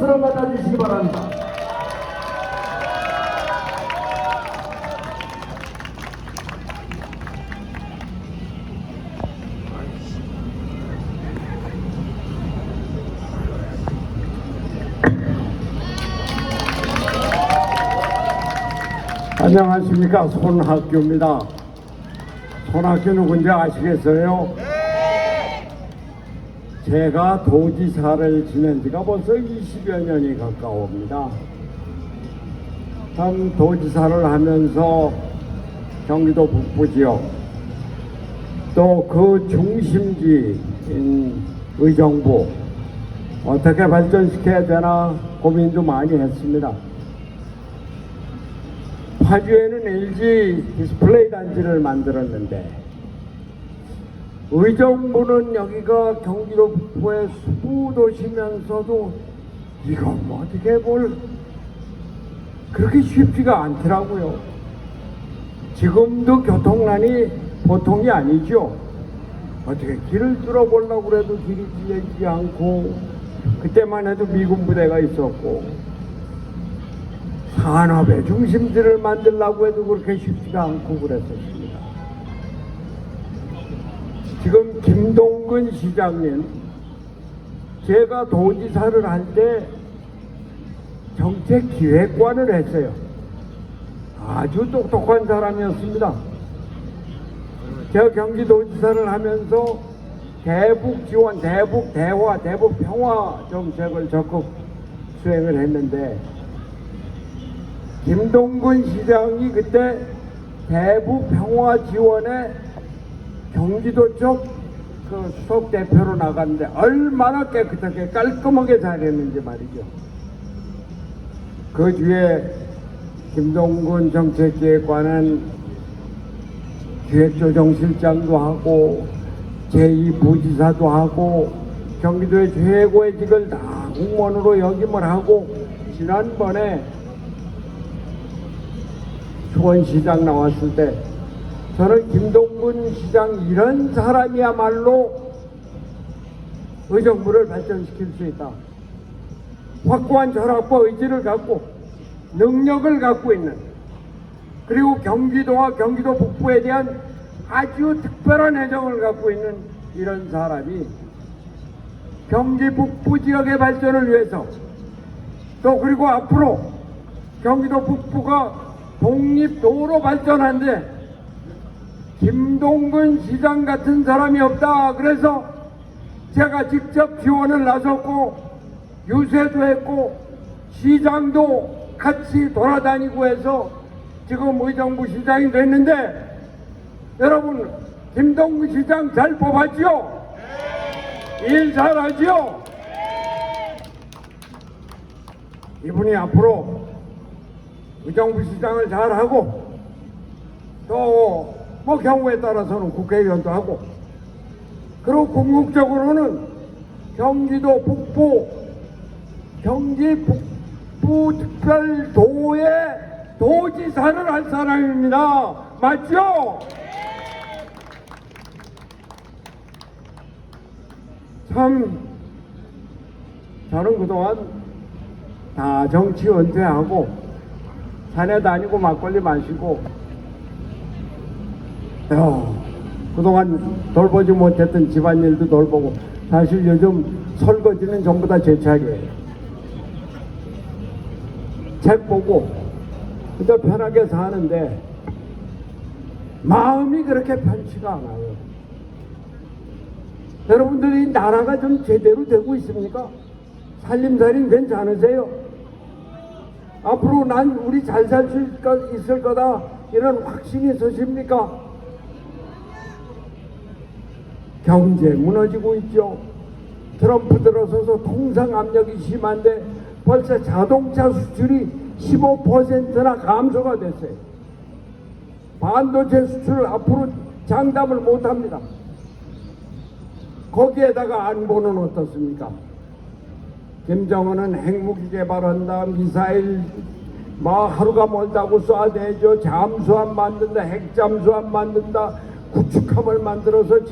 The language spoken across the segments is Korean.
박수로 맞아주시기 바랍니다. 안녕하십니까. 손학규입니다. 손학규 누군지 아시겠어요? 제가 도지사를 지낸 지가 벌써 20여 년이 가까웁니다. 참 도지사를 하면서 경기도 북부 지역 또 그 중심지인 의정부 어떻게 발전시켜야 되나 고민도 많이 했습니다. 파주에는 LG 디스플레이 단지를 만들었는데 의정부는 여기가 경기도 북부의 수도시면서도 이거 뭐 어떻게 뭘 그렇게 쉽지가 않더라고요. 지금도 교통난이 보통이 아니죠. 어떻게 길을 뚫어보려고 그래도 길이 뚫리지 않고, 그때만 해도 미군 부대가 있었고 산업의 중심지를 만들려고 해도 그렇게 쉽지가 않고 그랬었습니다. 지금 김동근 시장님, 제가 도지사를 할 때 정책기획관을 했어요. 아주 똑똑한 사람이었습니다. 제가 경기도지사를 하면서 대북 지원, 대북 대화, 대북 평화 정책을 적극 수행을 했는데 김동근 시장이 그때 대북 평화 지원에 경기도 쪽 그 수석 대표로 나갔는데 얼마나 깨끗하게 깔끔하게 잘했는지 말이죠. 그 뒤에 김동근 정책기획관은 기획조정실장도 하고 제2부지사도 하고 경기도의 최고의 직을 다 공무원으로 역임을 하고, 지난번에 수원시장 나왔을 때 저는 김동근 시장 이런 사람이야말로 의정부를 발전시킬 수 있다. 확고한 절약과 의지를 갖고 능력을 갖고 있는, 그리고 경기도와 경기도 북부에 대한 아주 특별한 애정을 갖고 있는 이런 사람이 경기 북부 지역의 발전을 위해서, 또 그리고 앞으로 경기도 북부가 독립도로 발전한데 김동근 시장 같은 사람이 없다. 그래서 제가 직접 지원을 나섰고 유세도 했고 시장도 같이 돌아다니고 해서 지금 의정부 시장이 됐는데, 여러분 김동근 시장 잘 뽑았죠? 일 잘하죠? 이분이 앞으로 의정부 시장을 잘하고 또 뭐 경우에 따라서는 국회의원도 하고, 그리고 궁극적으로는 경기도 북부, 경기 북부 특별도의 도지사를 할 사람입니다. 맞죠? 참 저는 그동안 다 정치 은퇴하고 산에 다니고 막걸리 마시고 그동안 돌보지 못했던 집안일도 돌보고, 사실 요즘 설거지는 전부 다 제 차례예요. 책 보고 그저 편하게 사는데 마음이 그렇게 편치가 않아요. 여러분들이 나라가 좀 제대로 되고 있습니까? 살림살이 괜찮으세요? 앞으로 난 우리 잘 살 수 있을 거다 이런 확신이 있으십니까? 경제 무너지고 있죠. 트럼프 들어서서 통상 압력이 심한데 벌써 자동차 수출이 15%나 감소가 됐어요. 반도체 수출을 앞으로 장담을 못합니다. 거기에다가 안보는 어떻습니까? 김정은은 핵무기 개발한다, 미사일 뭐 하루가 멀다고 쏴대죠. 잠수함 만든다, 핵잠수함 만든다, 구축함을 만들어서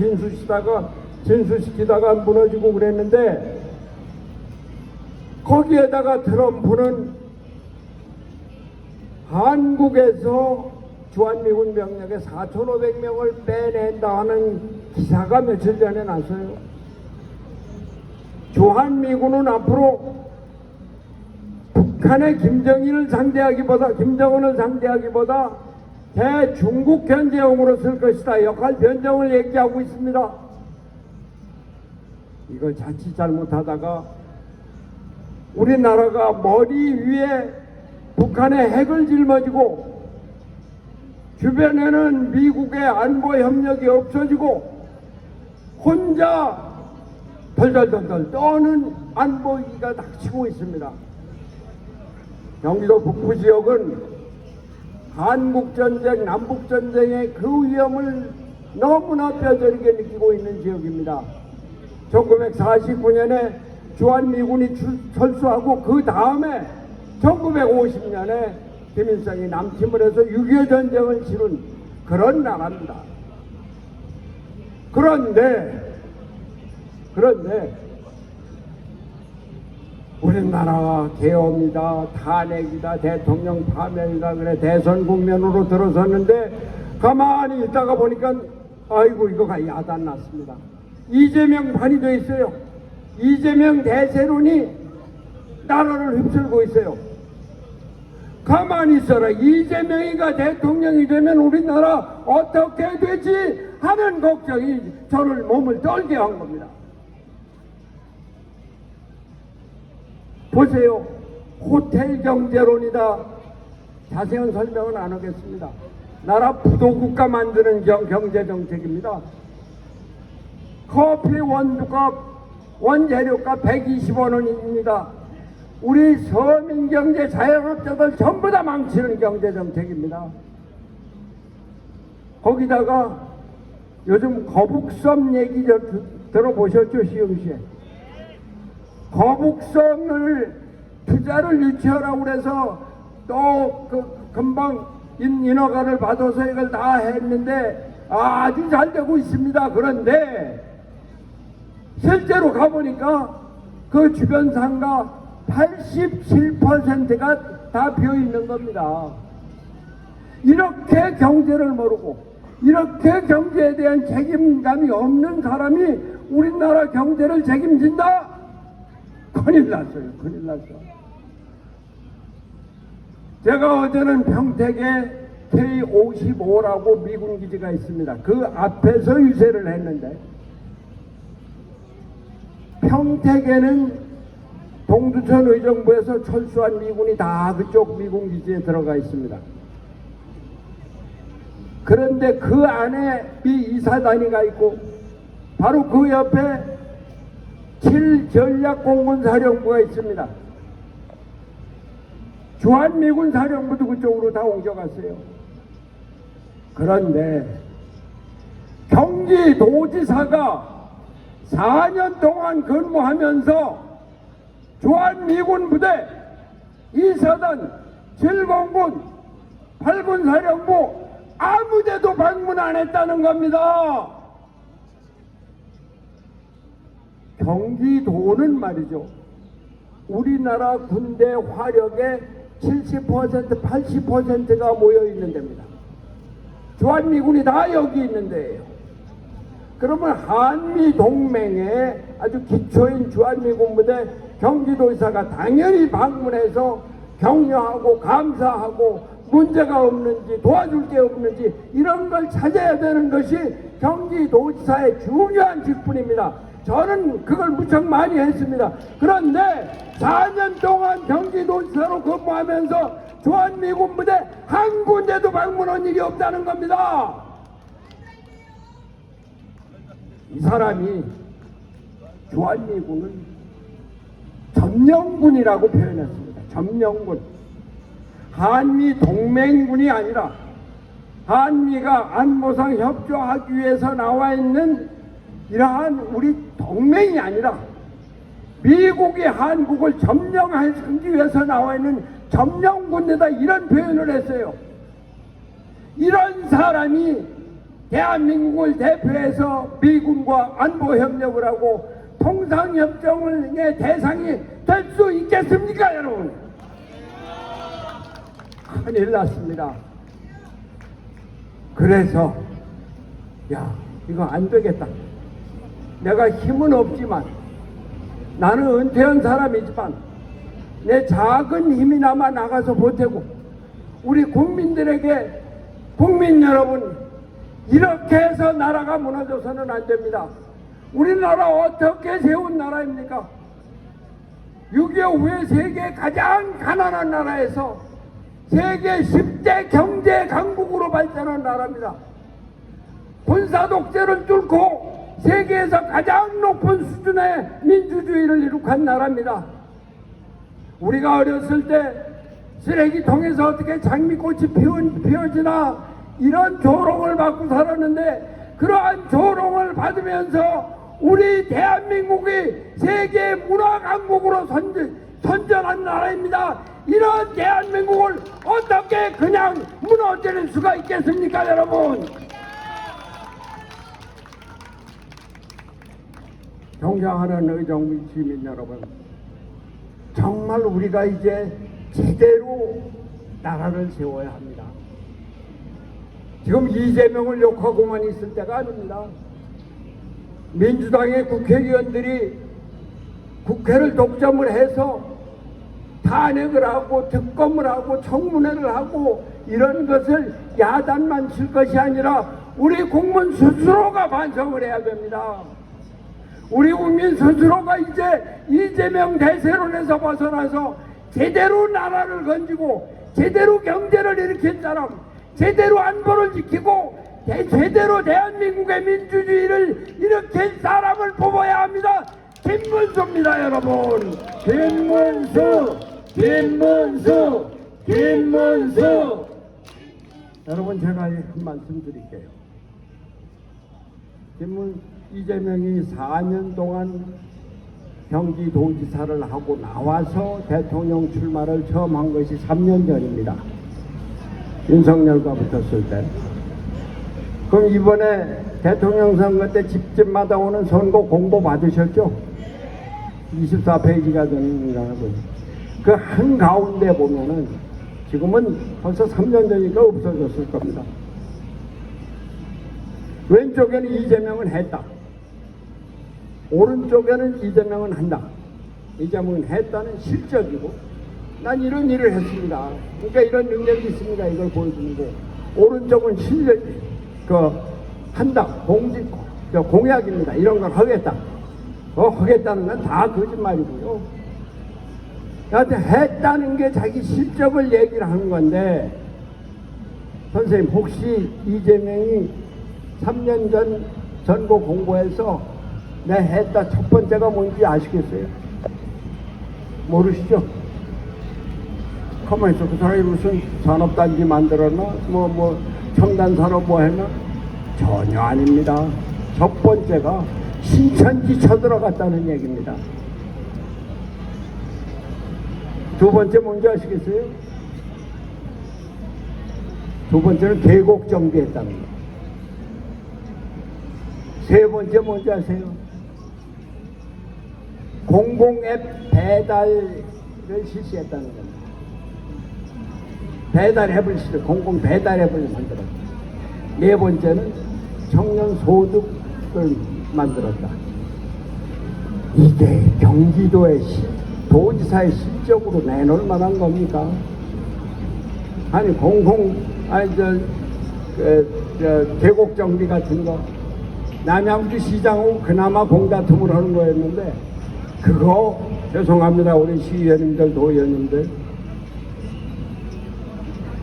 진수시키다가 무너지고 그랬는데, 거기에다가 트럼프는 한국에서 주한미군 병력의 4,500명을 빼낸다 하는 기사가 며칠 전에 났어요. 주한미군은 앞으로 북한의 김정은을 상대하기보다 대중국 견제용으로 쓸 것이다. 역할 변경을 얘기하고 있습니다. 이거 자칫 잘못하다가 우리나라가 머리 위에 북한의 핵을 짊어지고 주변에는 미국의 안보 협력이 없어지고 혼자 덜덜덜덜 떠는 안보 위기가 닥치고 있습니다. 경기도 북부 지역은 한국전쟁, 남북전쟁의 그 위험을 너무나 뼈저리게 느끼고 있는 지역입니다. 1949년에 주한미군이 철수하고 그 다음에 1950년에 김일성이 남침을 해서 6.25 전쟁을 치른 그런 나라입니다. 그런데 우리나라가 계엄이다, 탄핵이다, 대통령 파면이다 그래 대선 국면으로 들어섰는데 가만히 있다가 보니까 아이고 이거가 야단 났습니다. 이재명 판이 돼 있어요. 이재명 대세론이 나라를 휩쓸고 있어요. 가만히 있어라. 이재명이가 대통령이 되면 우리나라 어떻게 되지 하는 걱정이 저를 몸을 떨게 한 겁니다. 보세요. 호텔 경제론이다. 자세한 설명은 안 하겠습니다. 나라 부도국가 만드는 경제정책입니다. 커피 원재료가 120원입니다. 우리 서민경제 자영업자들 전부 다 망치는 경제정책입니다. 거기다가 요즘 거북섬 얘기 들어보셨죠, 시흥시에? 거북섬을 투자를 유치하라고 그래서 또 금방 인허가를 받아서 이걸 다 했는데 아주 잘 되고 있습니다. 그런데 실제로 가보니까 그 주변 상가 87%가 다 비어있는 겁니다. 이렇게 경제를 모르고 이렇게 경제에 대한 책임감이 없는 사람이 우리나라 경제를 책임진다? 큰일 났어요. 큰일 났어. 제가 어제는 평택에 K-55라고 미군 기지가 있습니다. 그 앞에서 유세를 했는데 평택에는 동두천 의정부에서 철수한 미군이 다 그쪽 미군 기지에 들어가 있습니다. 그런데 그 안에 미 이사단위가 있고 바로 그 옆에 7전략공군사령부가 있습니다. 주한미군 사령부도 그쪽으로 다 옮겨갔어요. 그런데 경기도지사가 4년 동안 근무하면서 주한미군 부대, 이사단, 7공군, 8군 사령부 아무데도 방문 안 했다는 겁니다. 경기도는 말이죠. 우리나라 군대 화력의 70%, 80%가 모여 있는 데입니다. 주한미군이 다 여기 있는 데예요. 그러면 한미동맹의 아주 기초인 주한미군 부대 경기도지사가 당연히 방문해서 격려하고 감사하고 문제가 없는지 도와줄 게 없는지 이런 걸 찾아야 되는 것이 경기도지사의 중요한 직분입니다. 저는 그걸 무척 많이 했습니다. 그런데 4년 동안 경기도지사로 근무하면서 주한미군 부대 한 군데도 방문한 일이 없다는 겁니다. 이 사람이 주한미군은 점령군이라고 표현했습니다. 점령군. 한미 동맹군이 아니라 한미가 안보상 협조하기 위해서 나와 있는 이러한 우리 동맹이 아니라 미국이 한국을 점령하기 위해서 나와 있는 점령군이다 이런 표현을 했어요. 이런 사람이 대한민국을 대표해서 미군과 안보 협력을 하고 통상협정의 대상이 될 수 있겠습니까, 여러분? 큰일 났습니다. 그래서 야, 이거 안 되겠다. 내가 힘은 없지만, 나는 은퇴한 사람이지만 내 작은 힘이나마 나가서 보태고, 우리 국민들에게, 국민 여러분, 이렇게 해서 나라가 무너져서는 안 됩니다. 우리나라 어떻게 세운 나라입니까? 6.25 후에 세계 가장 가난한 나라에서 세계 10대 경제 강국으로 발전한 나라입니다. 군사 독재를 뚫고 세계에서 가장 높은 수준의 민주주의를 이룩한 나라입니다. 우리가 어렸을 때 쓰레기통에서 어떻게 장미꽃이 피어지나 이런 조롱을 받고 살았는데, 그러한 조롱을 받으면서 우리 대한민국이 세계 문화 강국으로 선전한 나라입니다. 이런 대한민국을 어떻게 그냥 무너뜨릴 수가 있겠습니까, 여러분? 존경하는 의정부 시민 여러분, 정말 우리가 이제 제대로 나라를 세워야 합니다. 지금 이재명을 욕하고만 있을 때가 아닙니다. 민주당의 국회의원들이 국회를 독점을 해서 탄핵을 하고 특검을 하고 청문회를 하고 이런 것을 야단만 칠 것이 아니라 우리 국민 스스로가 반성을 해야 됩니다. 우리 국민 스스로가 이제 이재명 대세론에서 벗어나서 제대로 나라를 건지고 제대로 경제를 일으킨 사람, 제대로 안보를 지키고 제대로 대한민국의 민주주의를 일으킨 사람을 뽑아야 합니다. 김문수입니다, 여러분. 김문수. 여러분, 제가 한 말씀 드릴게요. 이재명이 4년 동안 경기도지사를 하고 나와서 대통령 출마를 처음 한 것이 3년 전입니다. 윤석열과 붙었을 때. 그럼 이번에 대통령 선거 때 집집마다 오는 선거 공보 받으셨죠? 24페이지가 되는 거지. 그 한가운데 보면은 지금은 벌써 3년 전이니까 없어졌을 겁니다. 왼쪽에는 이재명은 했다. 오른쪽에는 이재명은 한다. 이재명은 했다는 실적이고, 난 이런 일을 했습니다. 그러니까 이런 능력이 있습니다. 이걸 보여주는 거. 오른쪽은 실력, 한다. 공약입니다. 이런 걸 하겠다. 하겠다는 건 다 거짓말이고요. 여하튼 했다는 게 자기 실적을 얘기를 하는 건데, 선생님, 혹시 이재명이 3년 전 선거 공보에서 내 했다 첫 번째가 뭔지 아시겠어요? 모르시죠? 가만히 있어. 그 사람이 무슨 산업단지 만들었나? 첨단산업 뭐 했나? 전혀 아닙니다. 첫 번째가 신천지 쳐들어갔다는 얘기입니다. 두 번째 뭔지 아시겠어요? 두 번째는 계곡 정비했다는 거. 세 번째 뭔지 아세요? 공공앱 배달을 실시했다는 겁니다. 배달 앱을 공공 배달 앱을 만들었다. 네 번째는 청년 소득을 만들었다. 이게 경기도의 도지사의 실적으로 내놓을 만한 겁니까? 아니 계곡 정비 같은 거 남양주 시장하고 그나마 공다툼을 하는 거였는데, 그거 죄송합니다. 우리 시의원님들, 도의원님들,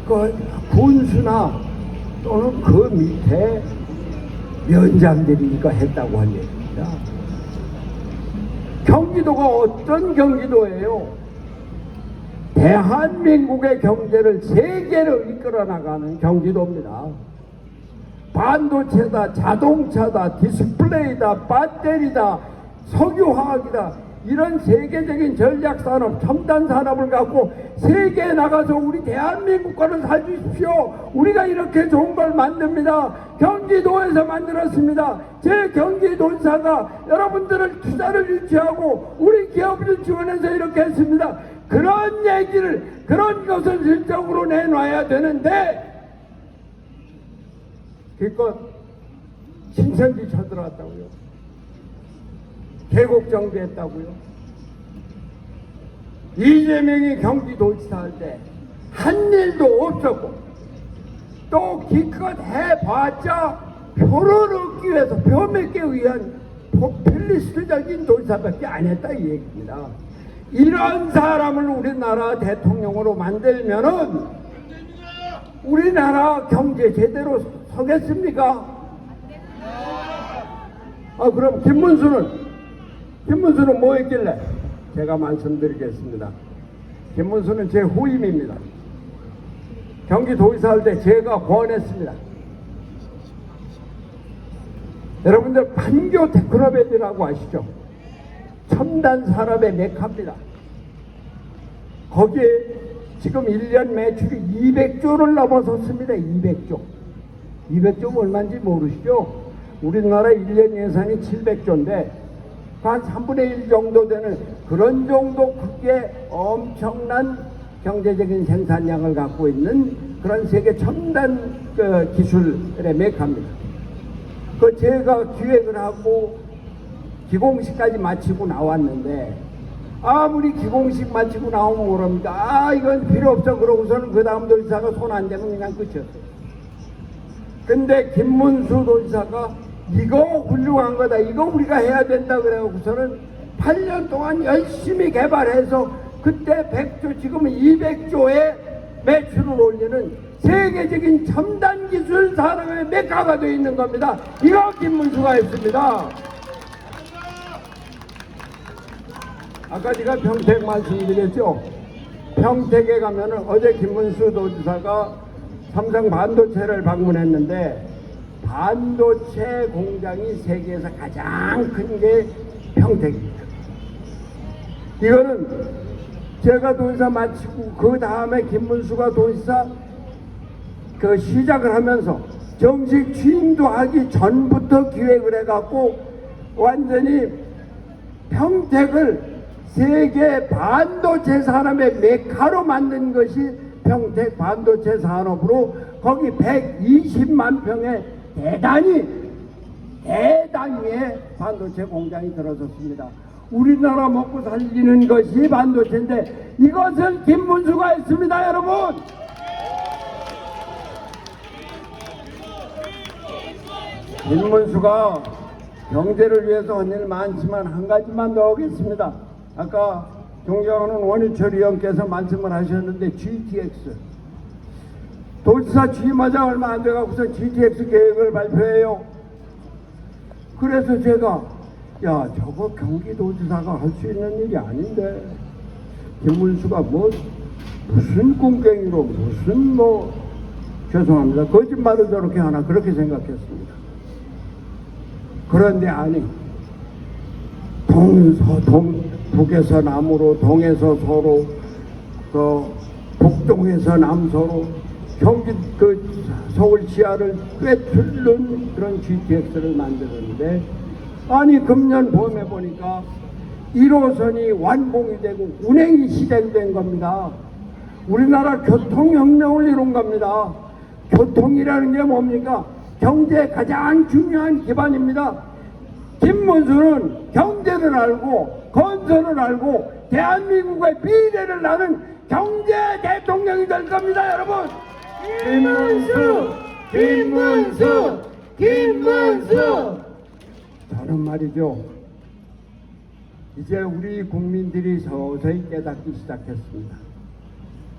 그 군수나 또는 그 밑에 위원장들이 이거 했다고 한 얘기입니다. 경기도가 어떤 경기도예요? 대한민국의 경제를 세계로 이끌어 나가는 경기도입니다. 반도체다, 자동차다, 디스플레이다, 배터리다, 석유화학이다, 이런 세계적인 전략산업, 첨단산업을 갖고 세계에 나가서 우리 대한민국과를 살주십시오. 우리가 이렇게 좋은 걸 만듭니다. 경기도에서 만들었습니다. 제 경기도지사가 여러분들을 투자를 유치하고 우리 기업을 지원해서 이렇게 했습니다. 그런 얘기를, 그런 것을 실적으로 내놔야 되는데 기껏 신천지 쳐들어왔다고요. 계곡 정비했다고요. 이재명이 경기도지사 할 때 한 일도 없었고 또 기껏 해봤자 표를 얻기 위해서 표 맺기 위한 포퓰리스트적인 도지사밖에 안 했다 이 얘기입니다. 이런 사람을 우리나라 대통령으로 만들면은 우리나라 경제 제대로 서겠습니까? 그럼 김문수는 뭐 했길래? 제가 말씀드리겠습니다. 김문수는 제 후임입니다. 경기도지사 할 때 제가 권했습니다. 여러분들 판교 테크노밸리라고 아시죠? 첨단 산업의 메카입니다. 거기에 지금 1년 매출이 200조를 넘어섰습니다. 200조. 200조가 얼마인지 모르시죠? 우리나라 1년 예산이 700조인데 한 3분의 1 정도 되는 그런 정도 크기의 엄청난 경제적인 생산량을 갖고 있는 그런 세계 첨단 기술의 메카입니다. 제가 기획을 하고 기공식까지 마치고 나왔는데 아무리 기공식 마치고 나오면 모릅니다. 이건 필요 없어. 그러고서는 그 다음 도지사가 손 안 대면 그냥 끝이었어요. 근데 김문수 도지사가 이거 훌륭한 거다. 이거 우리가 해야 된다. 그래갖고서는 8년 동안 열심히 개발해서 그때 100조, 지금은 200조의 매출을 올리는 세계적인 첨단 기술 산업의 메카가 되어 있는 겁니다. 이거 김문수가 했습니다. 아까 제가 평택 말씀드렸죠. 평택에 가면은 어제 김문수 도지사가 삼성 반도체를 방문했는데 반도체 공장이 세계에서 가장 큰 게 평택입니다. 이거는 제가 도지사 마치고 그 다음에 김문수가 도지사 시작을 하면서 정식 취임도 하기 전부터 기획을 해갖고 완전히 평택을 세계 반도체 산업의 메카로 만든 것이 평택 반도체 산업으로 거기 120만 평의 대단위의 반도체 공장이 들어섰습니다. 우리나라 먹고 살리는 것이 반도체인데 이것을 김문수가 했습니다, 여러분. 김문수가 경제를 위해서 한 일 많지만 한 가지만 더 하겠습니다. 아까 존경하는 원희철 의원께서 말씀을 하셨는데 GTX 도지사 취임하자 얼마 안 돼가고서 GTX 계획을 발표해요. 그래서 제가 저거 경기도지사가 할 수 있는 일이 아닌데 김문수가 무슨 꿈괭이로 무슨 죄송합니다. 거짓말을 저렇게 하나 그렇게 생각했습니다. 그런데 아니 북에서 남으로 동에서 서로 북동에서 남서로 서울 지하를 꿰뚫는 그런 GTX를 만들었는데 아니 금년 봄에 보니까 1호선이 완공이 되고 운행이 시작된 겁니다. 우리나라 교통혁명을 이룬 겁니다. 교통이라는 게 뭡니까? 경제의 가장 중요한 기반입니다. 김문수는 경제를 알고 건설을 알고 대한민국의 미래를 아는 경제 대통령이 될 겁니다, 여러분. 김문수. 저는 말이죠. 이제 우리 국민들이 서서히 깨닫기 시작했습니다.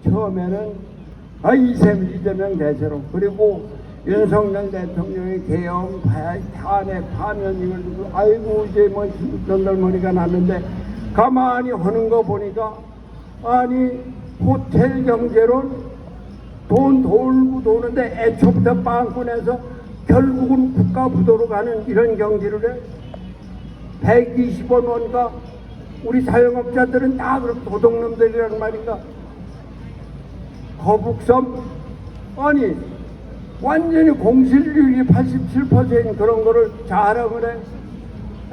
처음에는 이재명 대세로 그리고 윤석열 대통령의 계엄, 탄핵, 파면 이걸 두고 아이고 이제 전달머리가 났는데 가만히 하는 거 보니까 아니 호텔 경제론 돈 돌고 도는데 애초부터 빵꾸내서 결국은 국가 부도로 가는 이런 경제를 해. 120원 원가 우리 자영업자들은 다 그런 도둑놈들이란 말인가? 거북섬? 아니 완전히 공실률이 87%인 그런 거를 자랑을 해.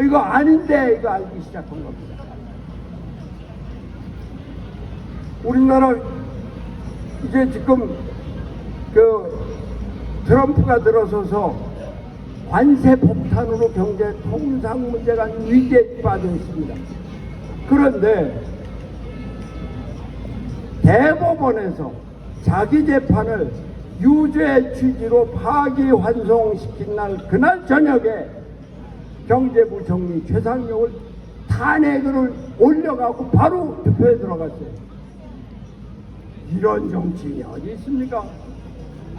이거 아닌데 이거 알기 시작한 겁니다. 우리나라 이제 지금 트럼프가 들어서서 관세 폭탄으로 경제 통상 문제가 위기에 빠져 있습니다. 그런데 대법원에서 자기 재판을 유죄 취지로 파기환송시킨 날 그날 저녁에 경제부 총리 최상용을 탄핵을 올려가고 바로 투표에 들어갔어요. 이런 정치인이 어디 있습니까?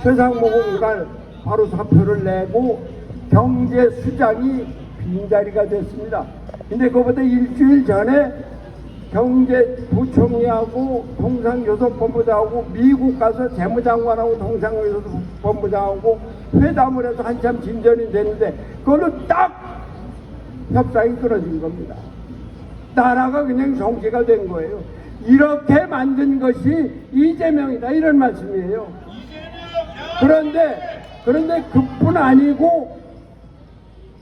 최상목은 그날 바로 사표를 내고 경제수장이 빈자리가 됐습니다. 근데 그보다 일주일 전에 경제부총리하고 통상교섭본부장하고 미국 가서 재무장관하고 통상교섭본부장하고 회담을 해서 한참 진전이 됐는데 그거는 딱 협상이 끊어진 겁니다. 나라가 그냥 정지가 된 거예요. 이렇게 만든 것이 이재명이다 이런 말씀이에요. 그런데 그뿐 아니고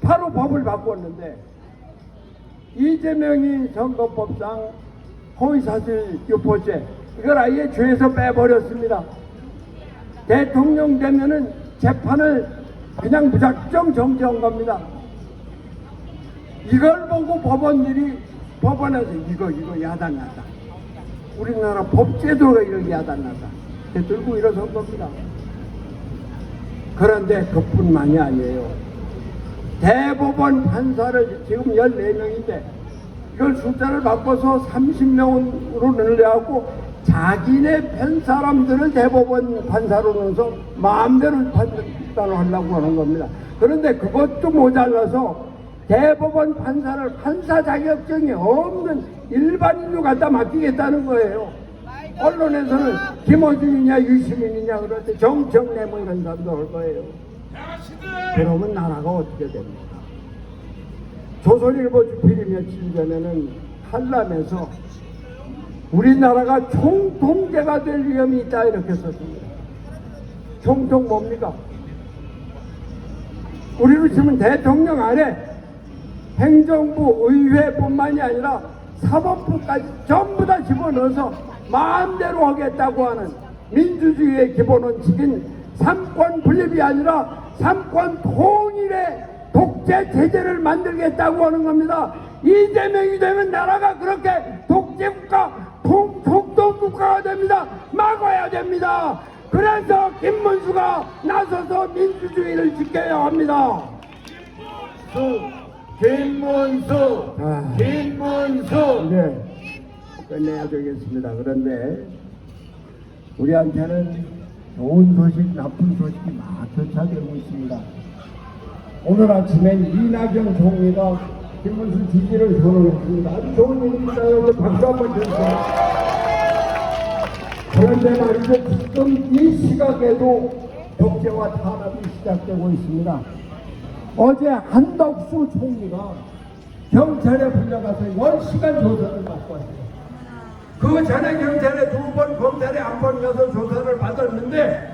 바로 법을 바꿨는데 이재명이 선거법상 허위사실 유포죄 이걸 아예 죄에서 빼버렸습니다. 대통령 되면은 재판을 그냥 무작정 정지한 겁니다. 이걸 보고 법원에서 이거 야단났다. 우리나라 법제도가 이렇게 야단났다. 들고 일어선 겁니다. 그런데 그뿐만이 아니에요. 대법원 판사를 지금 14명인데 이걸 숫자를 바꿔서 30명으로 늘려하고 자기네 편 사람들을 대법원 판사로 넣어서 마음대로 판단을 하려고 하는 겁니다. 그런데 그것도 모자라서 대법원 판사를 판사 자격증이 없는 일반인으로 갖다 맡기겠다는 거예요. 언론에서는 김어준이냐 유시민이냐 그럴 때 정청래 뭐 이런 사람도 할 거예요. 그러면 나라가 어떻게 됩니까? 조선일보 주필이 며칠 전에는 한람에서 우리나라가 총통제가 될 위험이 있다 이렇게 썼습니다. 총통 뭡니까? 우리로 치면 대통령 안에 행정부, 의회뿐만이 아니라 사법부까지 전부 다 집어넣어서 마음대로 하겠다고 하는 민주주의의 기본 원칙인 삼권 분립이 아니라 삼권 통일의 독재 체제를 만들겠다고 하는 겁니다. 이재명이 되면 나라가 그렇게 독재국가, 총독국가가 됩니다. 막아야 됩니다. 그래서 김문수가 나서서 민주주의를 지켜야 합니다. 김문수. 네. 끝내야 되겠습니다. 그런데 우리한테는 좋은 소식, 나쁜 소식이 막 교차되고 있습니다. 오늘 아침엔 이낙연 총리가 김문수 지지를 선언했습니다. 아주 좋은 일입니다. 여러분 박수 한번 주세요. 그런데 말이죠. 지금 이 시각에도 독재와 탄압이 시작되고 있습니다. 어제 한덕수 총리가 경찰에 불려가서 10시간 조사를 받고 왔어요. 그 전에 경찰에 2번, 검찰에 1번 가서 조사를 받았는데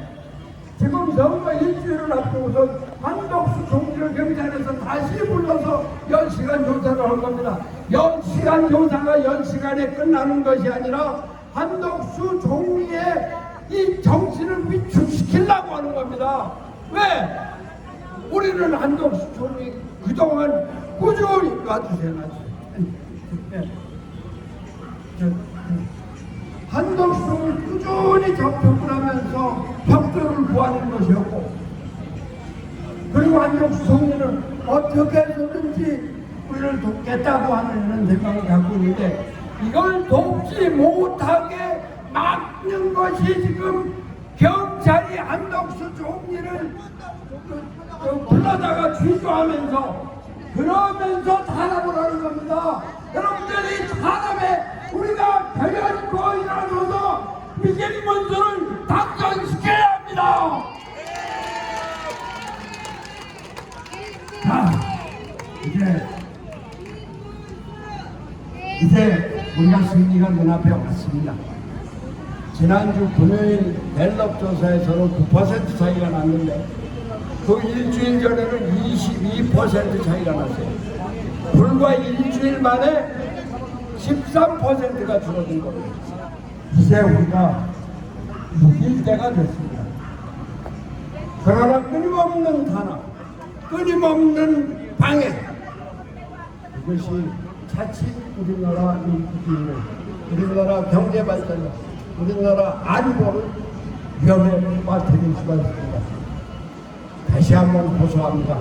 지금 선거 일주일을 앞두고서 한덕수 총리를 경찰에서 다시 불러서 10시간 조사를 한 겁니다. 10시간 조사가 10시간에 끝나는 것이 아니라 한덕수 총리의 이 정신을 위축시키려고 하는 겁니다. 왜? 우리는 한덕수 총리 그동안 꾸준히 놔주세요. 한덕수 총리 꾸준히 접촉을 하면서 협조를 구하는 것이었고, 그리고 한덕수 총리는 어떻게 해서든지 우리를 돕겠다고 하는 생각을 갖고 있는데 이걸 돕지 못하게 막는 것이 지금 경찰이 한덕수 총리를 불러다가 취조하면서 그러면서 탄압을 하는 겁니다. 여러분들이 탄압에 우리가 결연코 일어나서 김문수를 당선시켜야 합니다. 자, 이제 이제 우리가 승리가 눈앞에 왔습니다. 지난주 금요일 갤럽 조사에서는 9% 차이가 났는데 그 일주일 전에는 22% 차이가 났어요. 불과 일주일 만에 13%가 줄어든 겁니다. 이제 우리가 이길 때가 됐습니다. 그러나 끊임없는 탄압, 끊임없는 방해, 이것이 자칫 우리나라 민주주의를, 우리나라 경제 발전을, 우리나라 안보를 위험에 빠뜨릴 수가 있습니다. 다시 한번 호소합니다.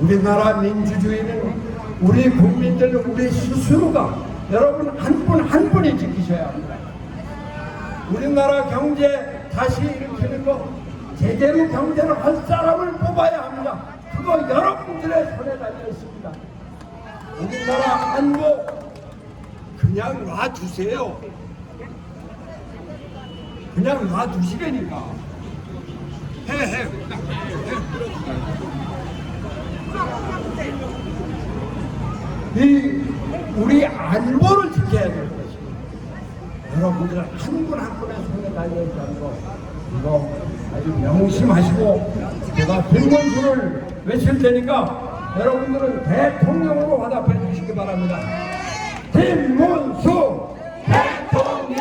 우리나라 민주주의는 우리 국민들, 우리 스스로가 여러분 한 분 한 분이 지키셔야 합니다. 우리나라 경제 다시 일으키는 거, 제대로 경제를 할 사람을 뽑아야 합니다. 그거 여러분들의 손에 달려 있습니다. 우리나라 안보 그냥 놔주세요. 그냥 놔두시라니까. 해. 우리 안보를 지켜야 될 것입니다. 여러분들 한 분 한 분의 손에 달려있다는 거, 이거 아주 명심하시고, 제가 김문수를 외칠 테니까 여러분들은 대통령으로 화답해 주시기 바랍니다. 김문수 대통령!